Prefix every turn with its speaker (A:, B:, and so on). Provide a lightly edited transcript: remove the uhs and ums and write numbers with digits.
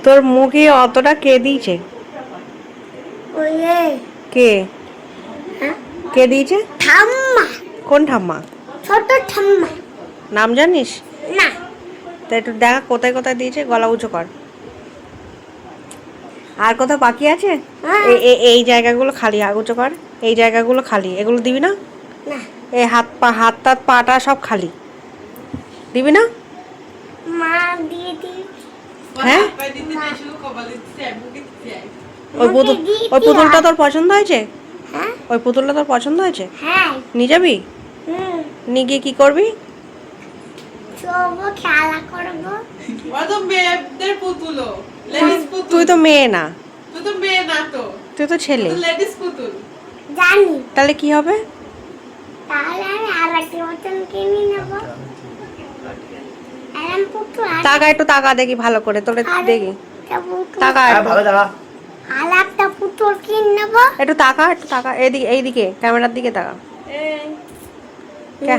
A: তোর মুখে অতটা কে দিয়েছে? কে কে দিয়েছে?
B: ঠাম্মা।
A: কোন ঠাম্মা?
B: ছোট ঠাম্মা।
A: নাম জানিস?
B: না।
A: তা একটু দেখা কোথায় কোথায় দিয়েছে, গলা উঁচু কর। আর কোথাও বাকি আছে? এই জায়গাগুলো খালি, উঁচু কর। এই জায়গাগুলো খালি, এগুলো দিবি না?
B: না।
A: এই হাত পা, হাত টাত পাটা সব খালি, দিবি না?
B: মা দিয়ে দি।
A: হ্যাঁ, ওই পুতুল, ওই পুতুলটা তোর পছন্দ হয়েছে?
B: হ্যাঁ।
A: ওই পুতুলটা তোর পছন্দ হয়েছে?
B: হ্যাঁ।
A: নিয়ে যাবি? নিয়ে গিয়ে কি করবি?
B: খেলা করবো।
A: তুই তো মেয়ে না।
C: তুই তো মেয়ে না তো,
A: তুই তো ছেলে।
C: লেডিস পুতুল।
B: জানি।
A: তাহলে কি হবে?
B: তাহলে আমি আর একটা মতন কিনে নেবো। আরাম পুতুল।
A: তাকা, একটু তাকা দেখি ভালো করে, তোরে দেখি। তাকা একটু।
D: ভালো দেখা।
B: আর একটা পুতুল কিনে নেবো।
A: একটু তাকা, একটু তাকা, এইদিকে, এইদিকে ক্যামেরার দিকে তাকা।
C: এই
A: ক্যা